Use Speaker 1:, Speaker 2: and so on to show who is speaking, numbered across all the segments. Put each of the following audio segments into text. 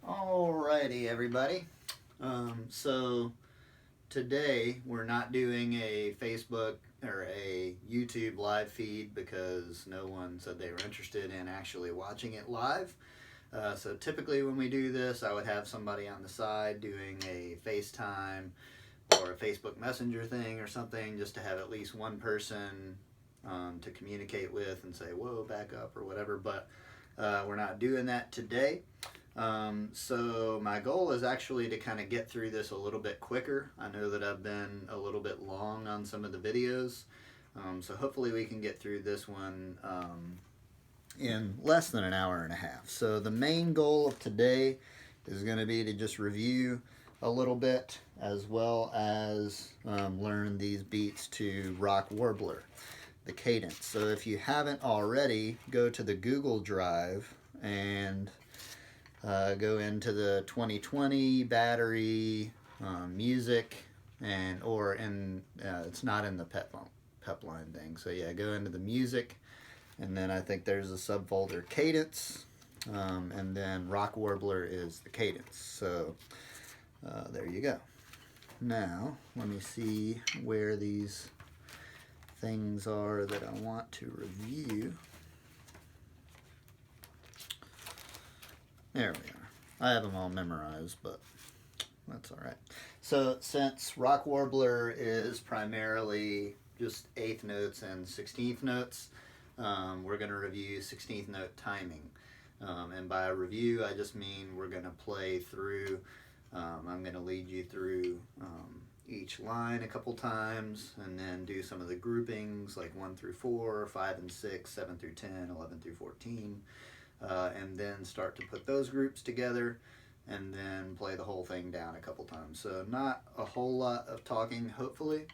Speaker 1: Alrighty, everybody. So today we're not doing a Facebook or a YouTube live feed because no one said they were interested in actually watching it live. So typically when we do this, I would have somebody on the side doing a FaceTime or a Facebook Messenger thing or something, just to have at least one person to communicate with and say, whoa, back up or whatever. But we're not doing that today. So my goal is actually to kind of get through this a little bit quicker. I know that I've been a little bit long on some of the videos, so hopefully we can get through this one in less than an hour and a half. So the main goal of today is going to be to just review a little bit, as well as learn these beats to rock Warbler, the cadence. So if you haven't already, go to the Google Drive and go into the 2020 battery music, or it's not in the pep line thing. So yeah, go into the music, and then I think there's a subfolder cadence, and then rock Warbler is the cadence. So there you go. Now let me see where these things are that I want to review. There we are. I have them all memorized, but that's all right. So since rock Warbler is primarily just eighth notes and 16th notes, we're going to review 16th note timing. And by a review, I just mean we're going to play through, I'm going to lead you through each line a couple times, and then do some of the groupings like 1 through 4, 5 and 6, 7 through 10, 11 through 14. And then start to put those groups together, and then play the whole thing down a couple times. So not a whole lot of talking, hopefully,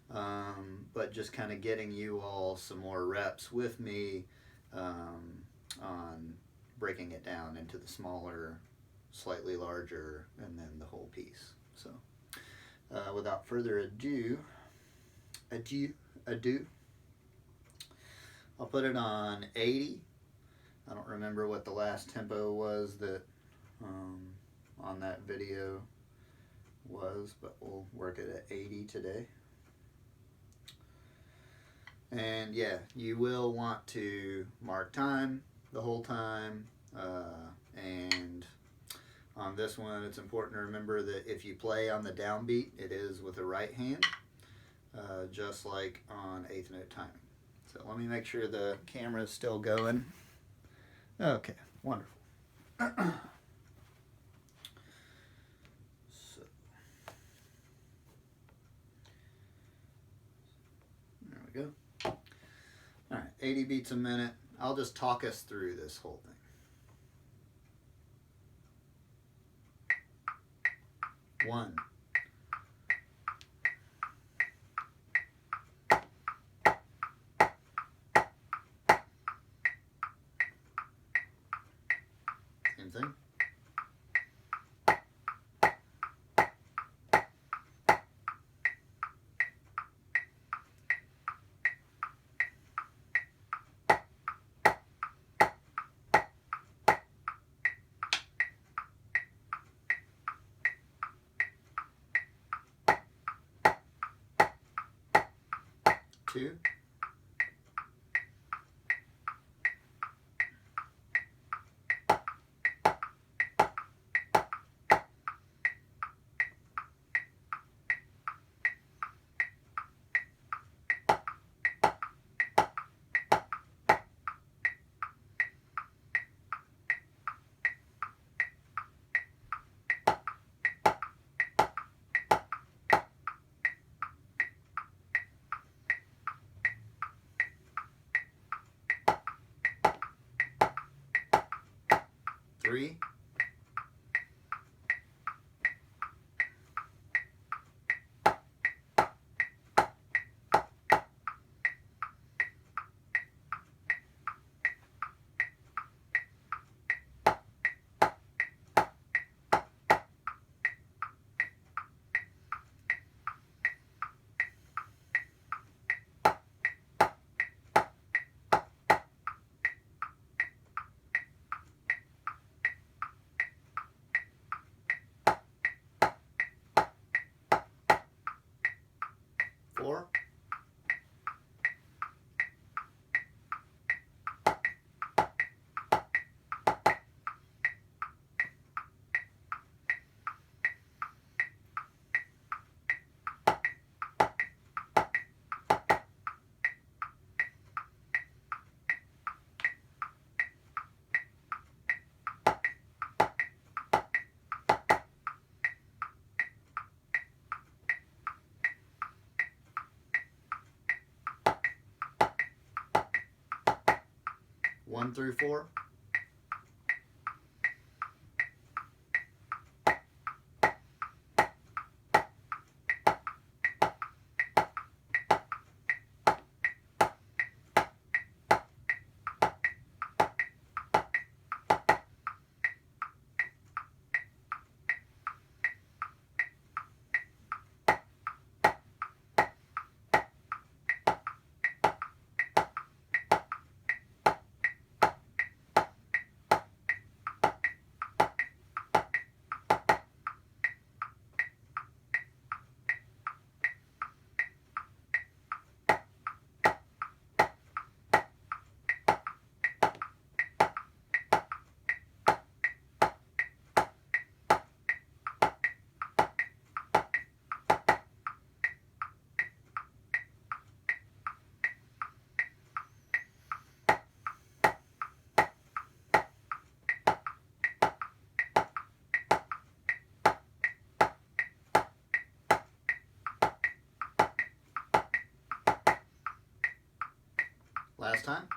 Speaker 1: but just kind of getting you all some more reps with me on breaking it down into the smaller, slightly larger, and then the whole piece. So without further ado, I'll put it on 80. I don't remember what the last tempo was that on that video was, but we'll work it at 80 today. And yeah, you will want to mark time the whole time, and on this one it's important to remember that if you play on the downbeat, it is with the right hand, just like on eighth note timing. So let me make sure the camera is still going. Okay, wonderful. So, there we go. All right, 80 beats a minute. I'll just talk us through this whole thing. 1. Same thing. 2. 3. 1 through 4. Last time.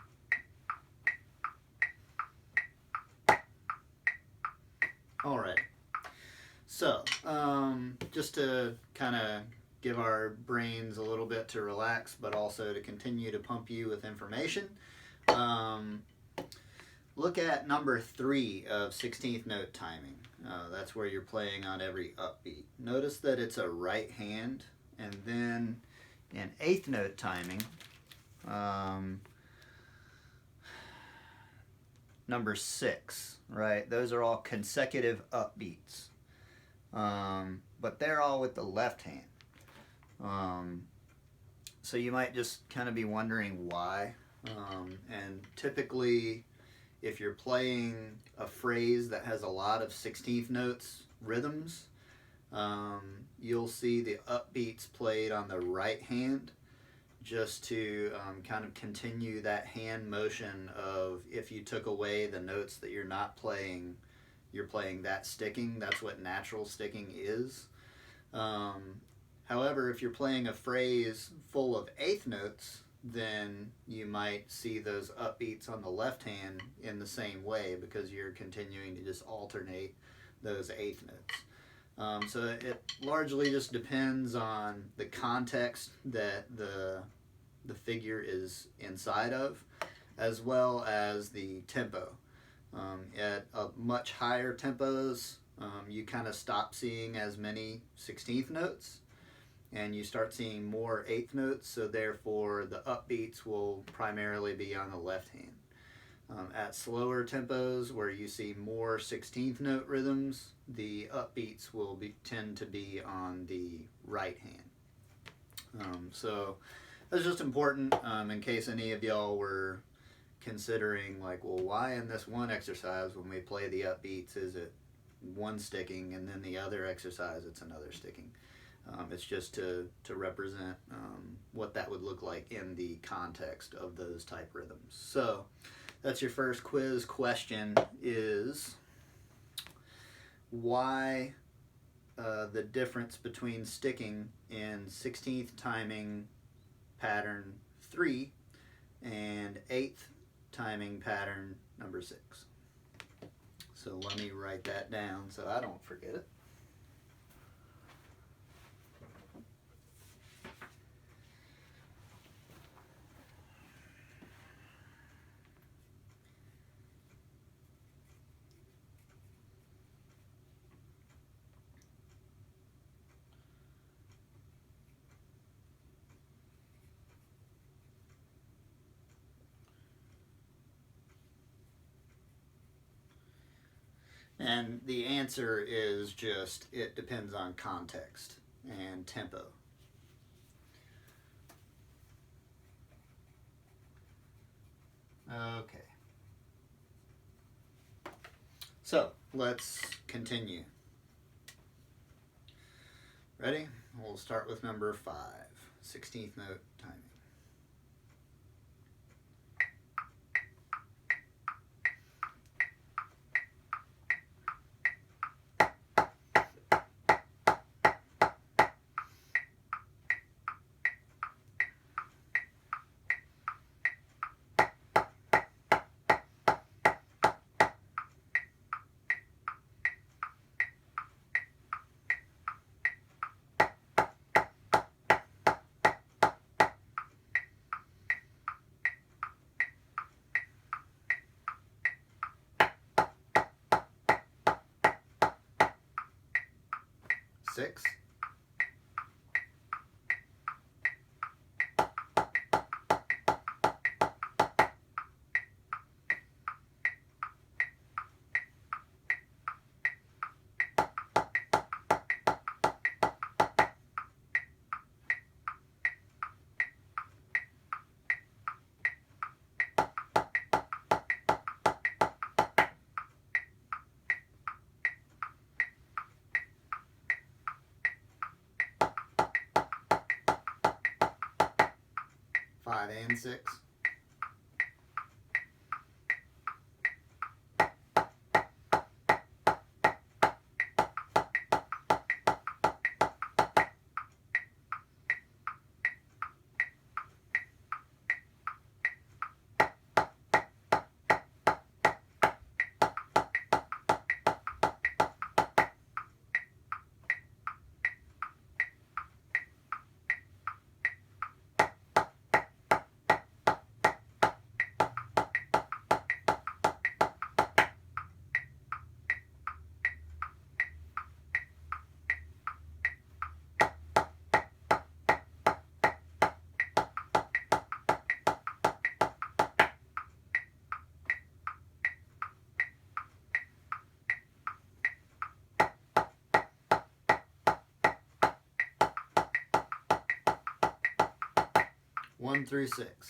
Speaker 1: All right. So, just to kind of give our brains a little bit to relax, but also to continue to pump you with information, look at number 3 of 16th note timing. That's where you're playing on every upbeat. Notice that it's a right hand, and then in 8th note timing, number 6, right? Those are all consecutive upbeats. But they're all with the left hand. So you might just kind of be wondering why. And typically, if you're playing a phrase that has a lot of 16th notes rhythms, you'll see the upbeats played on the right hand, just to kind of continue that hand motion of, if you took away the notes that you're not playing, you're playing that sticking. That's what natural sticking is. However, if you're playing a phrase full of 8th notes, then you might see those upbeats on the left hand in the same way, because you're continuing to just alternate those 8th notes. So it largely just depends on the context that the figure is inside of, as well as the tempo. At much higher tempos, you kind of stop seeing as many 16th notes, and you start seeing more 8th notes, so therefore the upbeats will primarily be on the left hand. At slower tempos, where you see more 16th note rhythms, the upbeats will tend to be on the right hand. So that's just important in case any of y'all were considering, like, well, why in this one exercise when we play the upbeats is it one sticking, and then the other exercise it's another sticking. It's just to represent what that would look like in the context of those type rhythms. So that's your first quiz question, is why the difference between sticking in 16th timing pattern 3 and 8th timing pattern number 6. So let me write that down so I don't forget it. And the answer is just, it depends on context and tempo. Okay. So let's continue. Ready? We'll start with number 5, 16th note timing. 6. 5 and 6. 1 through 6.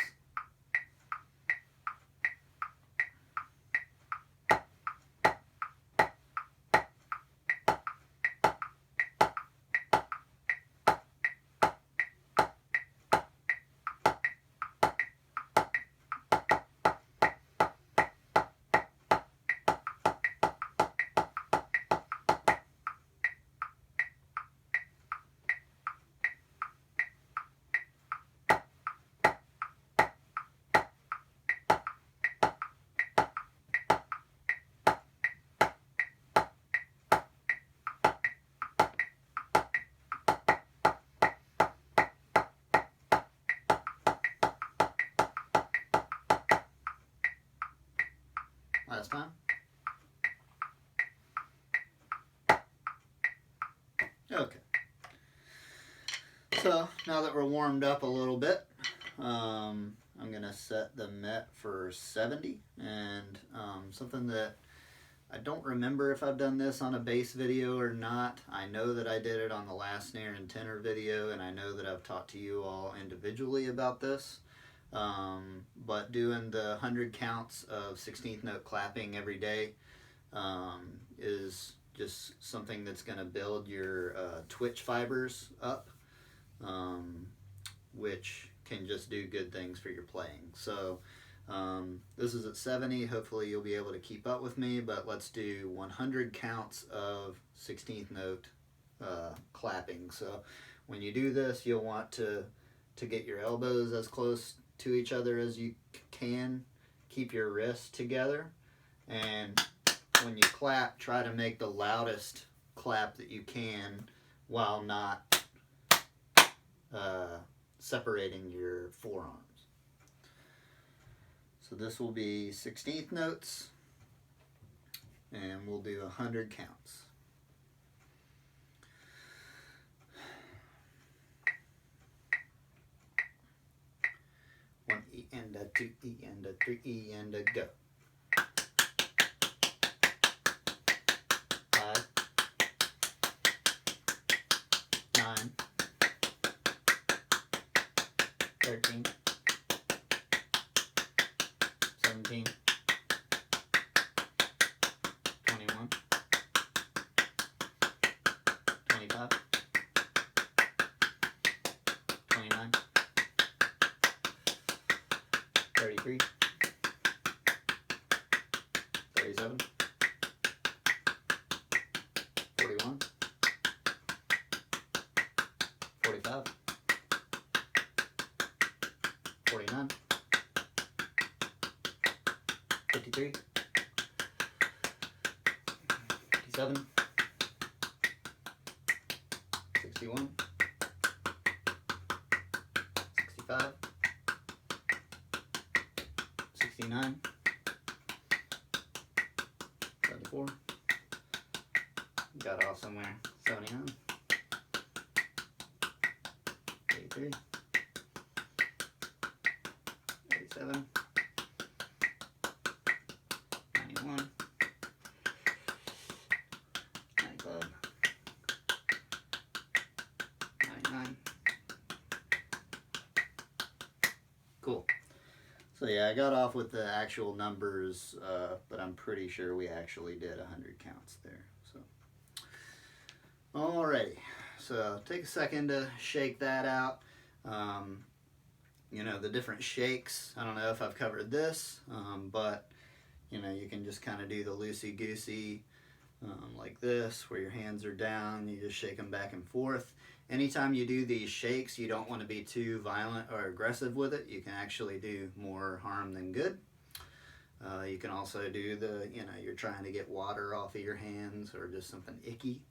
Speaker 1: 'Last time. Okay. So now that we're warmed up a little bit, I'm going to set the Met for 70, and something that I don't remember if I've done this on a bass video or not. I know that I did it on the last snare and tenor video, and I know that I've talked to you all individually about this. But doing the 100 counts of 16th note clapping every day is just something that's going to build your twitch fibers up, which can just do good things for your playing. So this is at 70. Hopefully you'll be able to keep up with me, but let's do 100 counts of 16th note clapping. So when you do this, you'll want to get your elbows as close to each other as you can. Keep your wrists together, and when you clap, try to make the loudest clap that you can while not separating your forearms. So this will be 16th notes, and we'll do 100 counts. 1 E and a 2 E and a 3 E and a go. 5, 9, 13, 17, 21, 25, 29, 33, 37, 41, 45, 49, 53, 57, 61, 65, 69, 74, got off somewhere, 79, 93, 87, 91, 95, 99. Cool. So yeah, I got off with the actual numbers, but I'm pretty sure we actually did 100 counts there. So, alrighty. So take a second to shake that out. You know, the different shakes, I don't know if I've covered this, but you know, you can just kind of do the loosey-goosey like this, where your hands are down, you just shake them back and forth. Anytime you do these shakes, you don't want to be too violent or aggressive with it. You can actually do more harm than good. You can also do the, you know, you're trying to get water off of your hands or just something icky.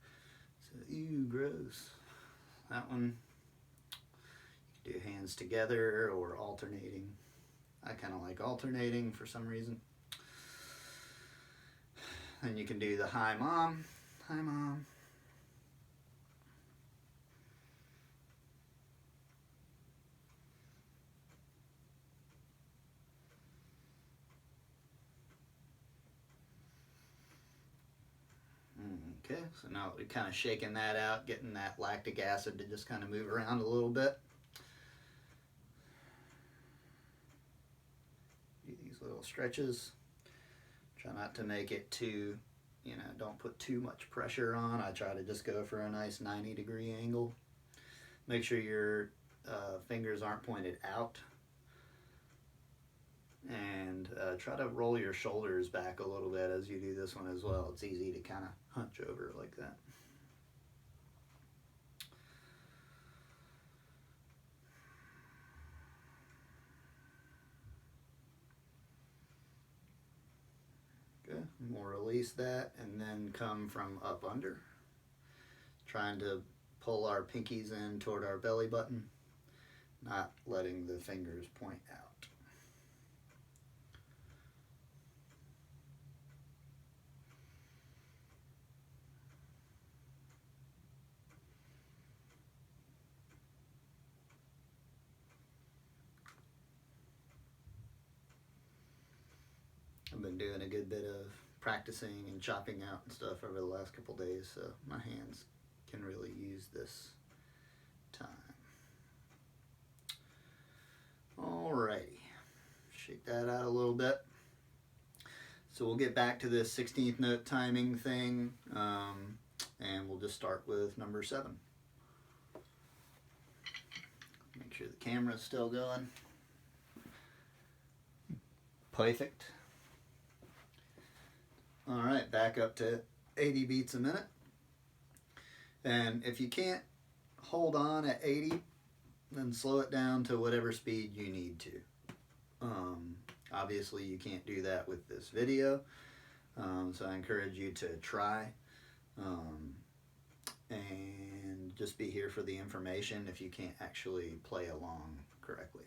Speaker 1: So, ew, gross. That one, you can do hands together or alternating. I kind of like alternating for some reason. Then you can do the hi mom, hi mom. Okay, so now we're kind of shaking that out, getting that lactic acid to just kind of move around a little bit. Do these little stretches. Try not to make it too, you know, don't put too much pressure on. I try to just go for a nice 90-degree angle. Make sure your fingers aren't pointed out. And try to roll your shoulders back a little bit as you do this one as well. It's easy to kind of hunch over like that. Okay, we'll release that and then come from up under. Trying to pull our pinkies in toward our belly button, not letting the fingers point out. I've been doing a good bit of practicing and chopping out and stuff over the last couple days, so my hands can really use this time. Alrighty, shake that out a little bit. So we'll get back to this 16th note timing thing, and we'll just start with number 7. Make sure the camera's still going. Perfect. All right, back up to 80 beats a minute. And if you can't hold on at 80, then slow it down to whatever speed you need to. Obviously, you can't do that with this video, so I encourage you to try. And just be here for the information if you can't actually play along correctly.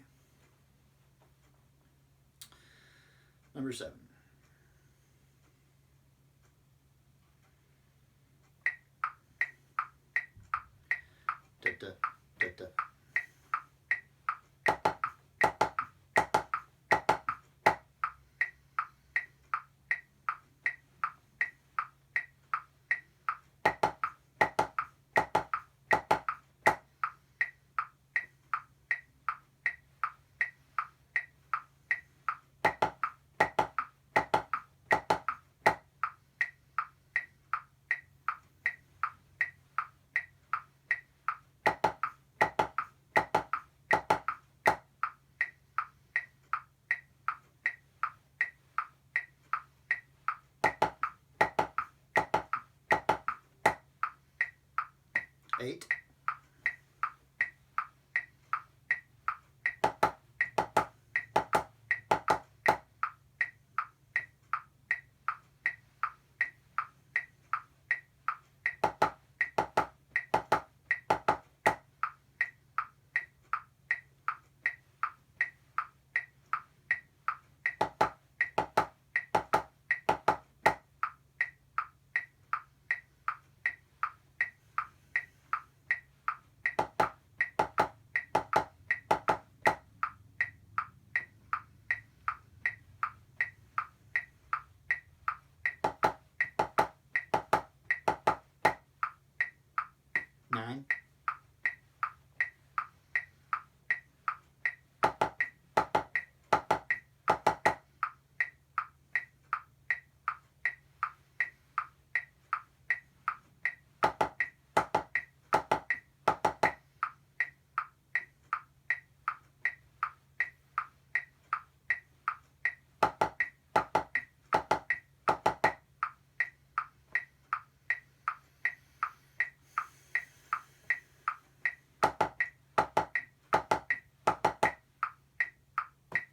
Speaker 1: Number 7. Da, da, da, da. 8. 9.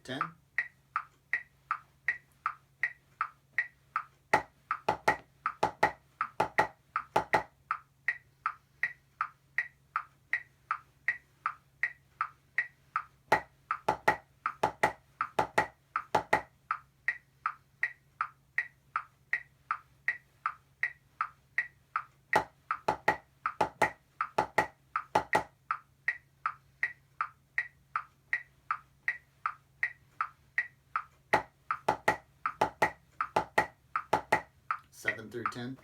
Speaker 1: Ten. Seven through 10.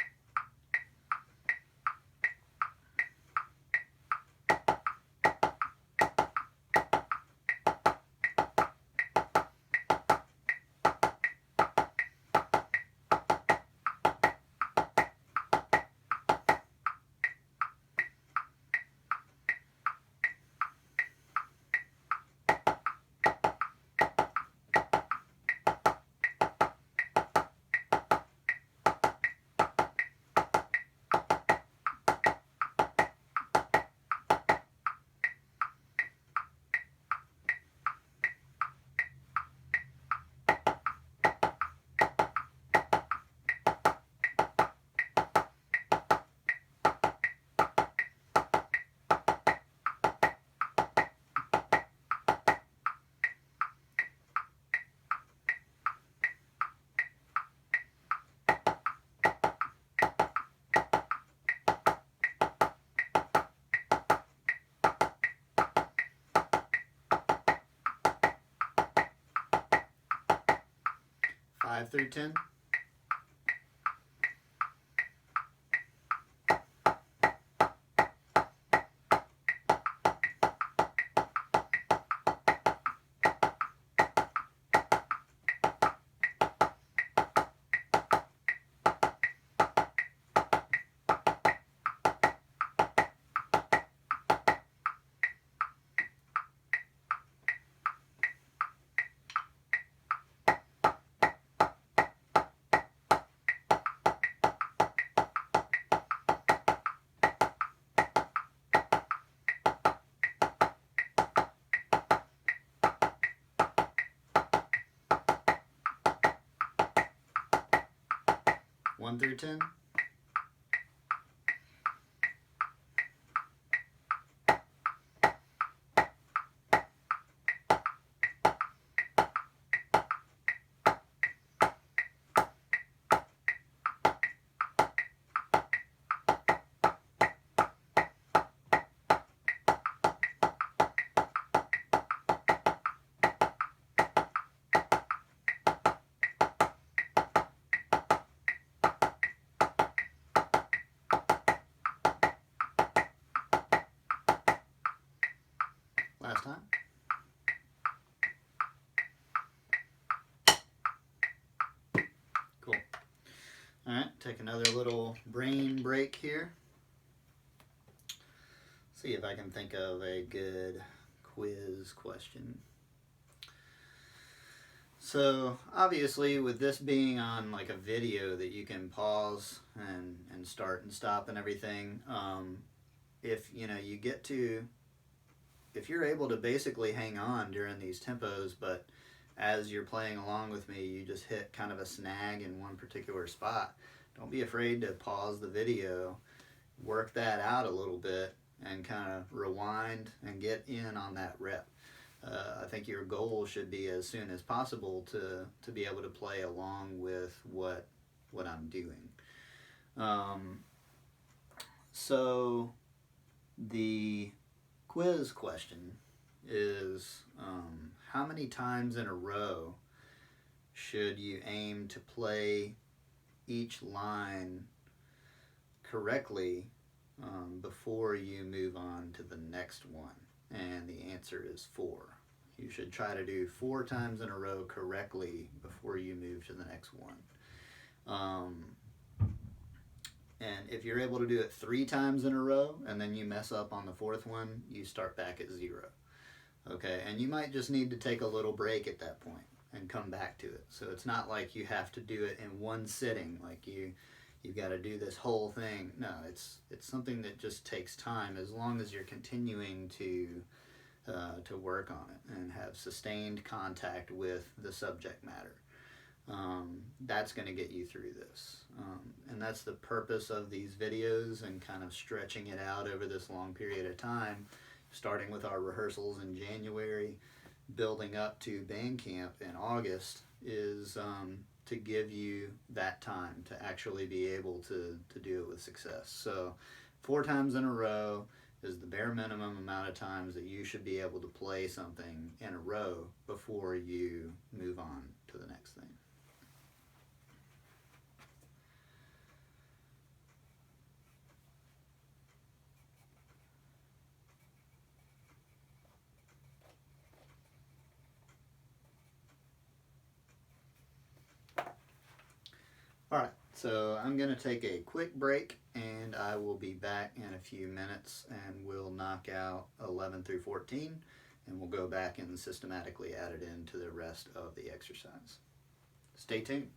Speaker 1: Five through 10. One through 10. Last time. Cool. All right, take another little brain break here. See if I can think of a good quiz question. So obviously with this being on like a video that you can pause and start and stop and everything, if you get to, if you're able to basically hang on during these tempos, but as you're playing along with me, you just hit kind of a snag in one particular spot, don't be afraid to pause the video, work that out a little bit, and kind of rewind and get in on that rep. I think your goal should be as soon as possible to be able to play along with what I'm doing. So the quiz question is, how many times in a row should you aim to play each line correctly before you move on to the next one? And the answer is 4. You should try to do 4 times in a row correctly before you move to the next one. And if you're able to do it 3 times in a row and then you mess up on the 4th one, you start back at 0. Okay, and you might just need to take a little break at that point and come back to it. So it's not like you have to do it in one sitting, like you've got to do this whole thing. No, it's something that just takes time, as long as you're continuing to work on it and have sustained contact with the subject matter. That's going to get you through this. And that's the purpose of these videos and kind of stretching it out over this long period of time, starting with our rehearsals in January, building up to band camp in August, is to give you that time to actually be able to do it with success. So 4 times in a row is the bare minimum amount of times that you should be able to play something in a row before you move on to the next thing. Alright, so I'm going to take a quick break and I will be back in a few minutes and we'll knock out 11 through 14 and we'll go back and systematically add it into the rest of the exercise. Stay tuned.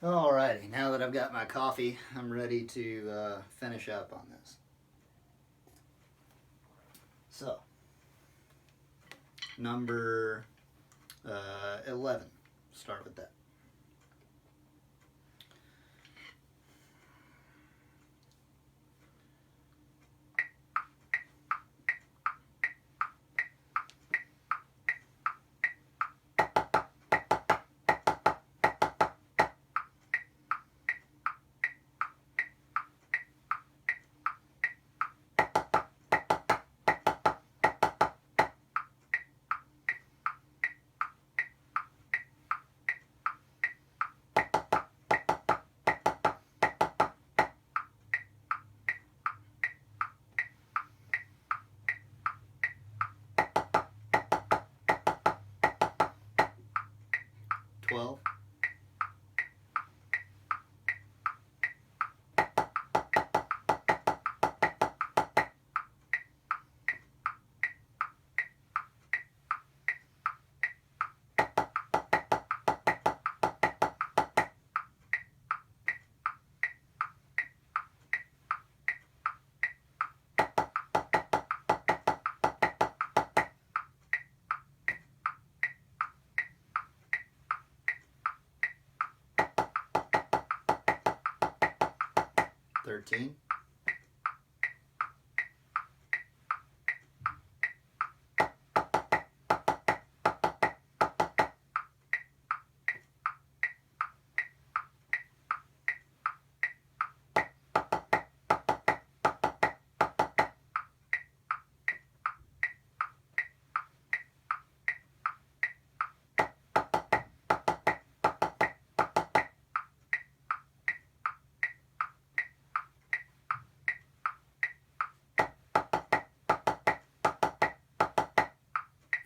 Speaker 1: Alrighty, now that I've got my coffee, I'm ready to finish up on this. So, number 11, start with that. 13.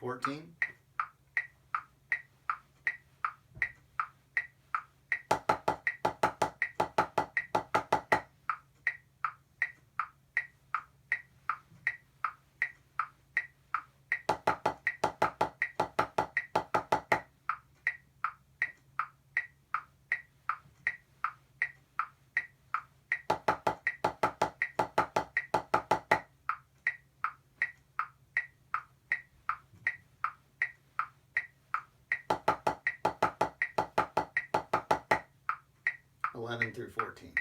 Speaker 1: 14. 11 through 14.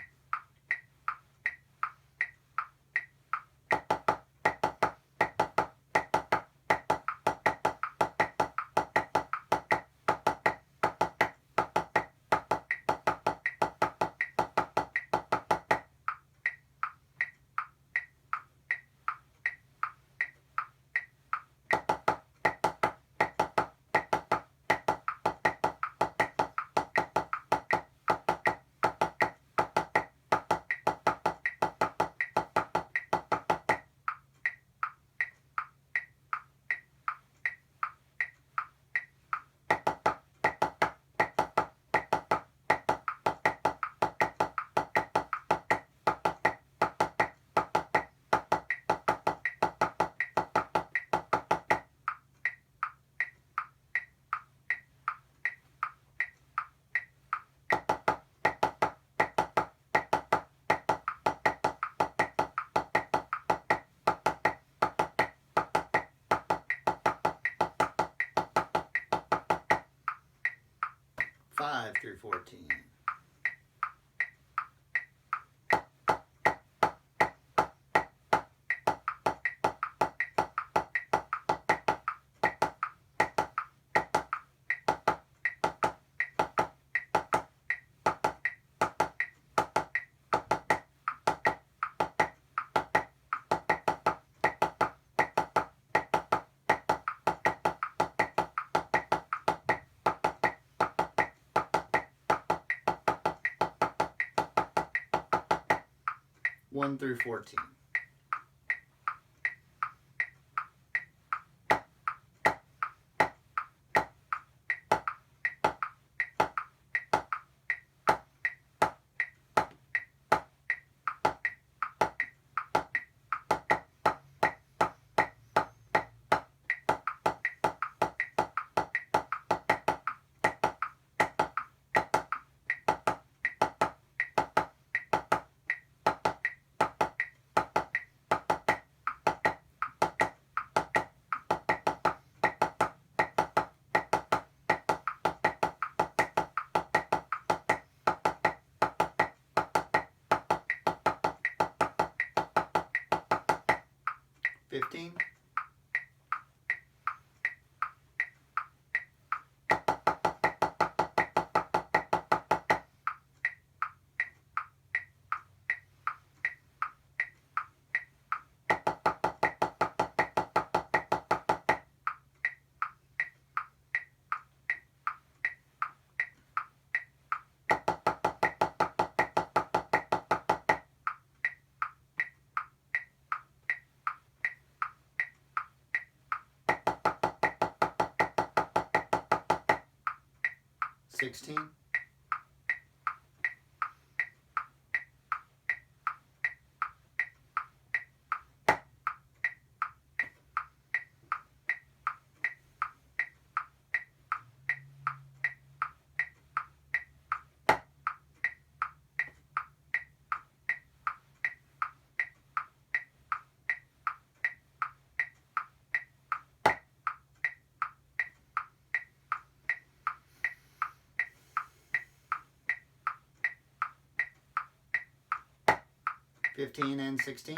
Speaker 1: 5 through 14. 1 through 14. 15. 16. 17. 15 and 16.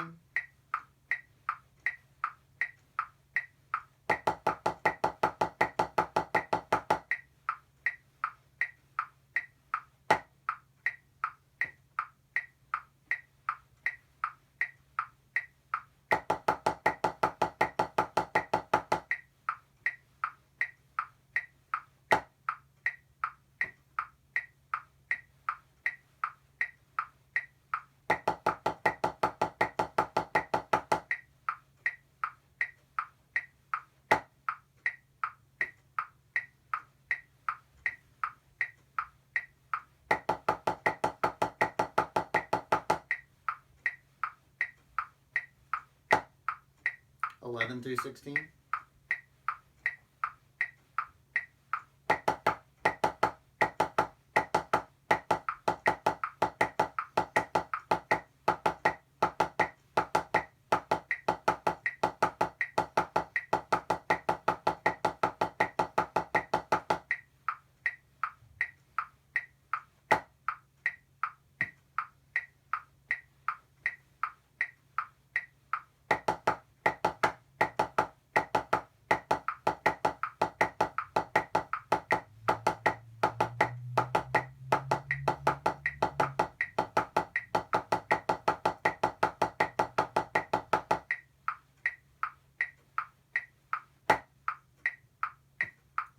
Speaker 1: Eleven through 16.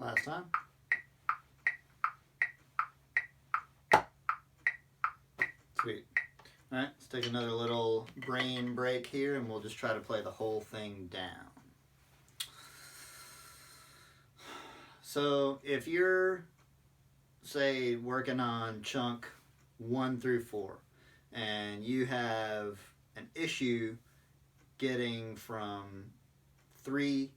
Speaker 1: Last time. Sweet. All right, let's take another little brain break here and we'll just try to play the whole thing down. So if you're, say, working on chunk 1 through 4 and you have an issue getting from 3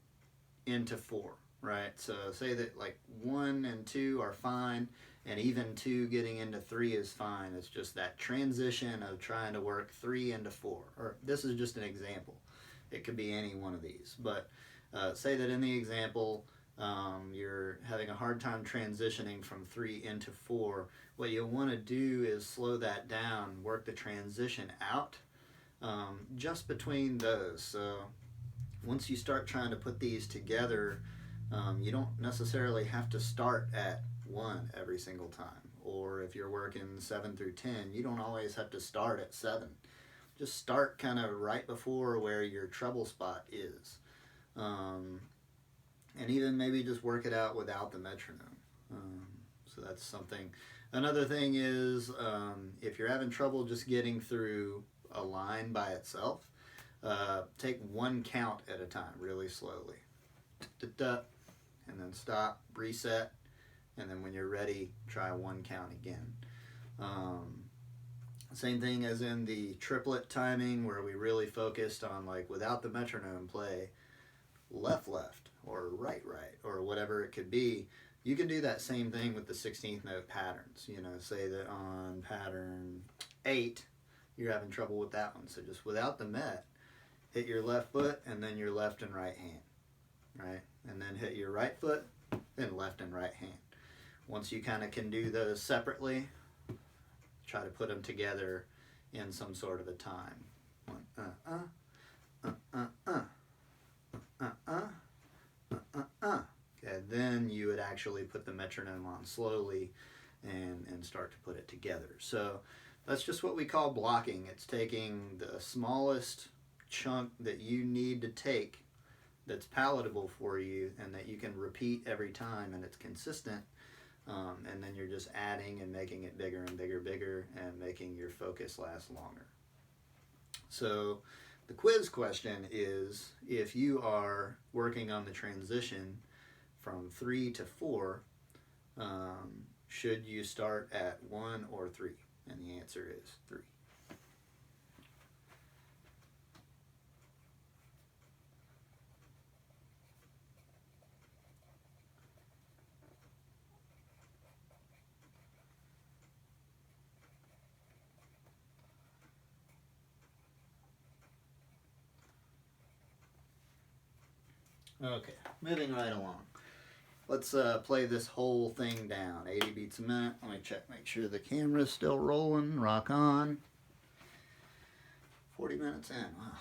Speaker 1: into 4, right? So say that like 1 and 2 are fine, and even 2 getting into 3 is fine. It's just that transition of trying to work 3 into 4. Or this is just an example. It could be any one of these. But say that in the example, you're having a hard time transitioning from 3 into 4. What you'll want to do is slow that down, work the transition out just between those. So once you start trying to put these together, you don't necessarily have to start at 1 every single time. Or if you're working 7 through 10, you don't always have to start at 7. Just start kind of right before where your trouble spot is. And even maybe just work it out without the metronome. So that's something. Another thing is if you're having trouble just getting through a line by itself, take 1 count at a time really slowly. And then stop, reset, and then when you're ready, try 1 count again. Same thing as in the triplet timing where we really focused on, like, without the metronome, play left left or right right or whatever it could be. You can do that same thing with the 16th note patterns. You know, say that on pattern 8 you're having trouble with that one, so just without the met, hit your left foot and then your left and right hand, right? And then hit your right foot, then left and right hand. Once you kind of can do those separately, try to put them together in some sort of a time. Okay, then you would actually put the metronome on slowly and start to put it together. So that's just what we call blocking. It's taking the smallest chunk that you need to take that's palatable for you and that you can repeat every time and it's consistent, and then you're just adding and making it bigger and bigger and making your focus last longer. So the quiz question is, if you are working on the transition from 3 to 4, should you start at 1 or 3? And the answer is 3. Okay, moving right along. Let's play this whole thing down. 80 beats a minute. Let me check, make sure the camera's still rolling. Rock on. 40 minutes in. Wow.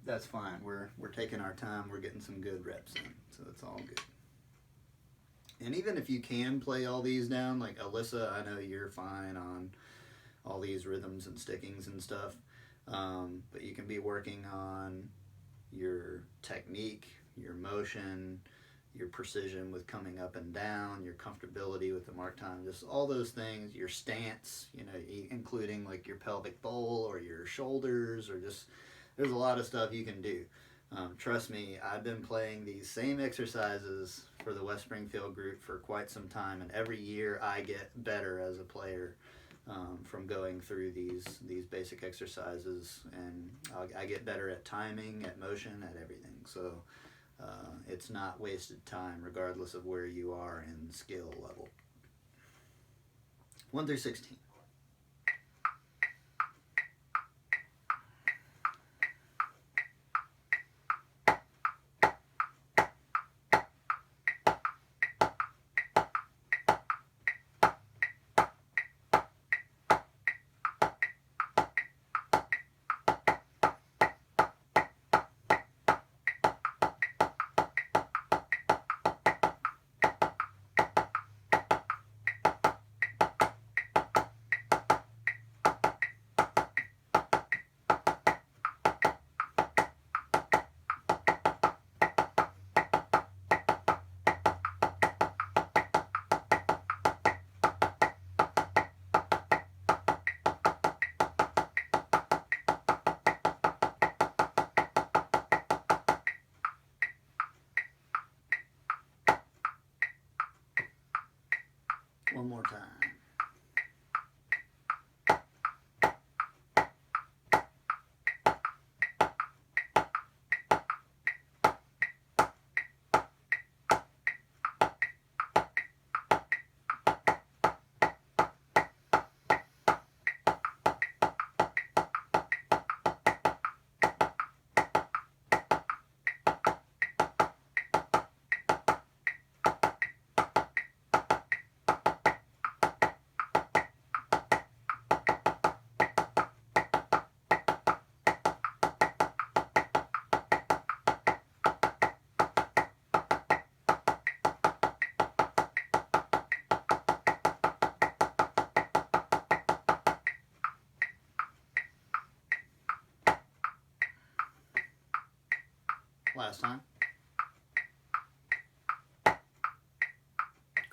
Speaker 1: That's fine. We're taking our time. We're getting some good reps in, so it's all good. And even if you can play all these down, like Alyssa, I know you're fine on all these rhythms and stickings and stuff, but you can be working on your technique, your motion, your precision with coming up and down, your comfortability with the mark time, just all those things, your stance, you know, including like your pelvic bowl or your shoulders, or just, there's a lot of stuff you can do. Trust me, I've been playing these same exercises for the West Springfield group for quite some time, and every year I get better as a player from going through these basic exercises, and I get better at timing, at motion, at everything. So it's not wasted time regardless of where you are in skill level. 1 through 16. One more time. Last time.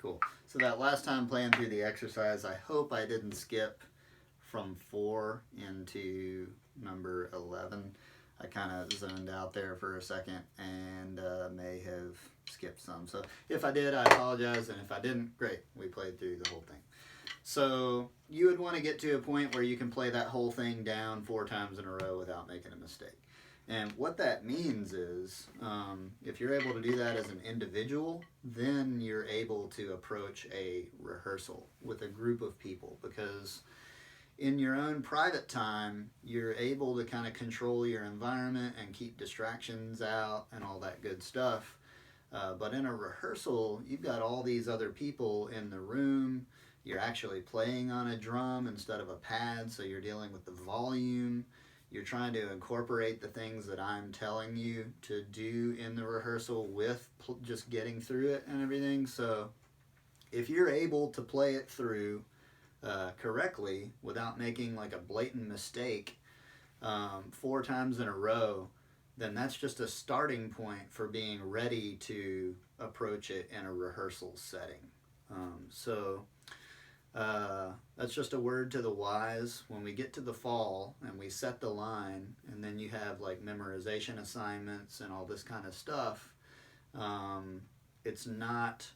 Speaker 1: Cool. So that last time playing through the exercise, I hope I didn't skip from 4 into number 11. I kind of zoned out there for a second and may have skipped some. So if I did, I apologize, and if I didn't, great. We played through the whole thing. So you would want to get to a point where you can play that whole thing down 4 times in a row without making a mistake. And what that means is, if you're able to do that as an individual, then you're able to approach a rehearsal with a group of people, because in your own private time, you're able to kind of control your environment and keep distractions out and all that good stuff. But in a rehearsal, you've got all these other people in the room. You're actually playing on a drum instead of a pad, so you're dealing with the volume. You're trying to incorporate the things that I'm telling you to do in the rehearsal with just getting through it and everything. So if you're able to play it through correctly without making like a blatant mistake 4 times in a row, then that's just a starting point for being ready to approach it in a rehearsal setting. That's just a word to the wise. When we get to the fall and we set the line, and then you have like memorization assignments and all this kind of stuff, it's not,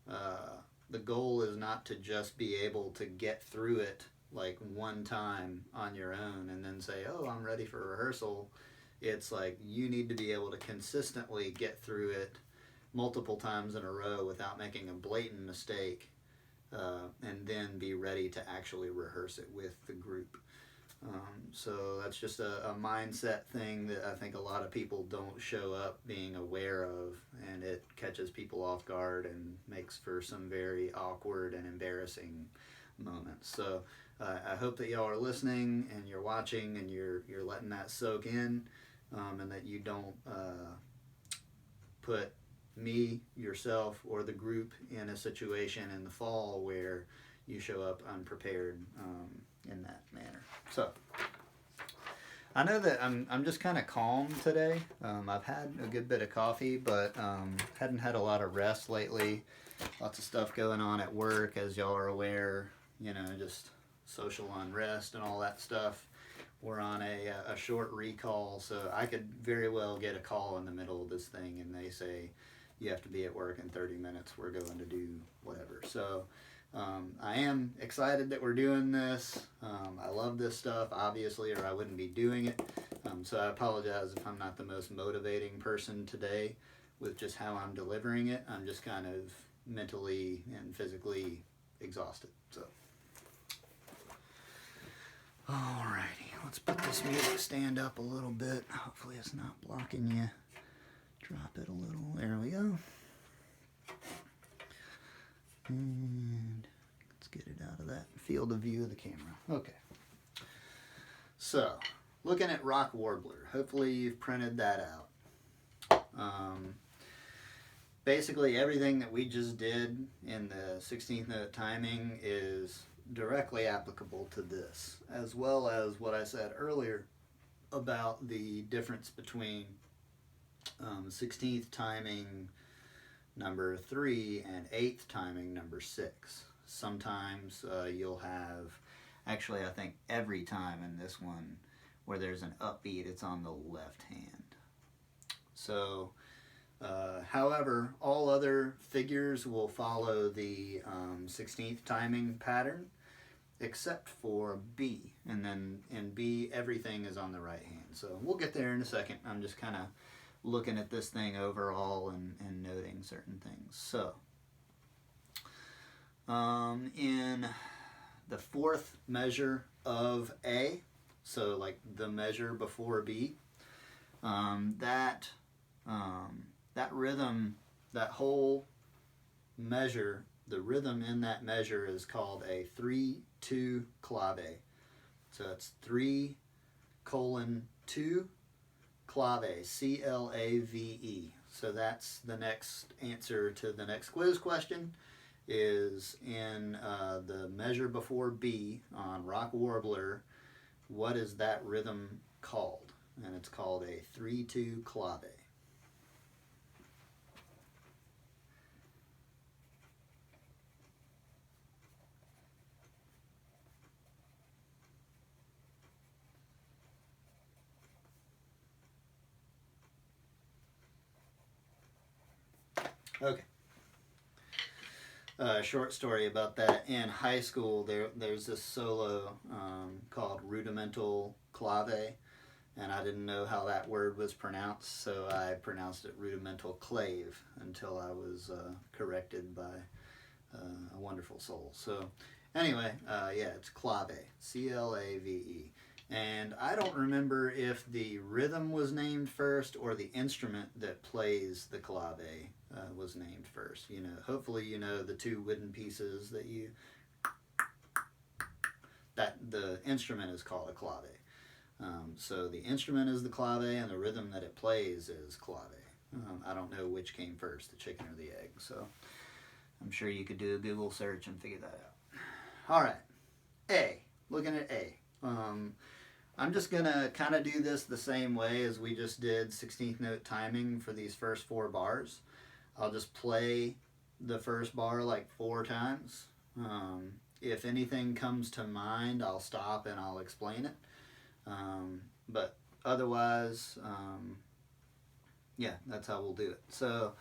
Speaker 1: the goal is not to just be able to get through it like one time on your own and then say, oh, I'm ready for rehearsal. It's like you need to be able to consistently get through it multiple times in a row without making a blatant mistake. And then be ready to actually rehearse it with the group. So that's just a mindset thing that I think a lot of people don't show up being aware of, and it catches people off guard and makes for some very awkward and embarrassing moments. So I hope that y'all are listening and you're watching and you're letting that soak in, and that you don't put me, yourself, or the group in a situation in the fall where you show up unprepared in that manner. So I know that I'm just kind of calm today. I've had a good bit of coffee, but hadn't had a lot of rest lately. Lots of stuff going on at work, as y'all are aware, just social unrest and all that stuff. We're on a short recall, so I could very well get a call in the middle of this thing and they say, you have to be at work in 30 minutes. We're going to do whatever. So I am excited that we're doing this. I love this stuff, obviously, or I wouldn't be doing it. So I apologize if I'm not the most motivating person today with just how I'm delivering it. I'm just kind of mentally and physically exhausted. So, alrighty, let's put this music stand up a little bit. Hopefully it's not blocking you. Drop it a little. There we go. And let's get it out of that field of view of the camera. Okay. So, looking at Rock Warbler. Hopefully you've printed that out. Basically everything that we just did in the 16th note timing is directly applicable to this, as well as what I said earlier about the difference between 16th timing number 3 and 8th timing number 6. Sometimes you'll have, actually I think every time in this one where there's an upbeat, it's on the left hand. So however, all other figures will follow the 16th timing pattern except for B, and then in B everything is on the right hand. So we'll get there in a second. I'm just kind of looking at this thing overall and noting certain things. So in the fourth measure of A, so like the measure before B, that rhythm, that whole measure, the rhythm in that measure is called a 3-2 clave. So it's 3:2 clave, C-L-A-V-E. So that's the next answer to the next quiz question, is in the measure before B on Rock Warbler, what is that rhythm called? And it's called a 3-2 clave. Okay. Short story about that. In high school, there's this solo called rudimental clave, and I didn't know how that word was pronounced, so I pronounced it rudimental clave until I was corrected by a wonderful soul. So anyway, yeah, it's clave, C-L-A-V-E. And I don't remember if the rhythm was named first or the instrument that plays the clave was named first. Hopefully the two wooden pieces that the instrument is called a clave. So the instrument is the clave and the rhythm that it plays is clave. I don't know which came first, the chicken or the egg. So I'm sure you could do a Google search and figure that out. All right, A. Looking at A. I'm just going to kind of do this the same way as we just did 16th note timing for these first 4 bars. I'll just play the first bar like 4 times. If anything comes to mind, I'll stop and I'll explain it. But otherwise, yeah, that's how we'll do it. So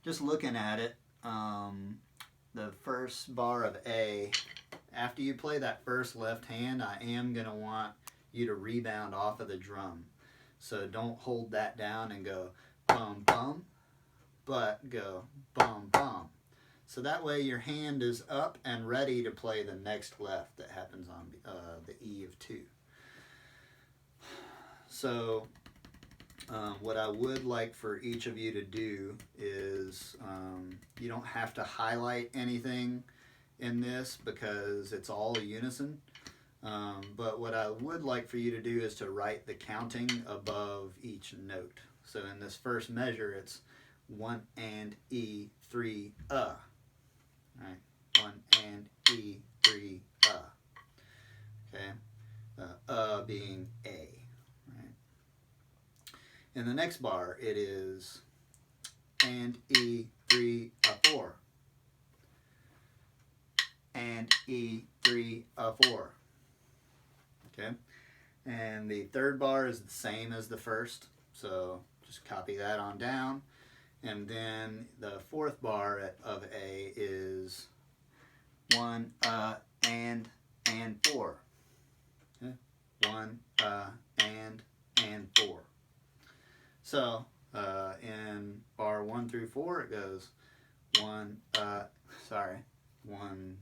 Speaker 1: just looking at it, the first bar of A, after you play that first left hand, I am going to want you to rebound off of the drum. So don't hold that down and go bum bum, but go bum bum. So that way your hand is up and ready to play the next left that happens on the E of 2. So what I would like for each of you to do is, you don't have to highlight anything in this because it's all unison. But what I would like for you to do is to write the counting above each note. So in this first measure, it's 1 and E, 3, Right? 1 and E, 3, Okay? Being A. Right? In the next bar, it is and E, 3, 4. And E, 3, 4. Okay? And the third bar is the same as the first, so just copy that on down. And then the fourth bar of A is 1, and 4. Okay? 1, and 4. So in bar 1 through 4, it goes 1, 1,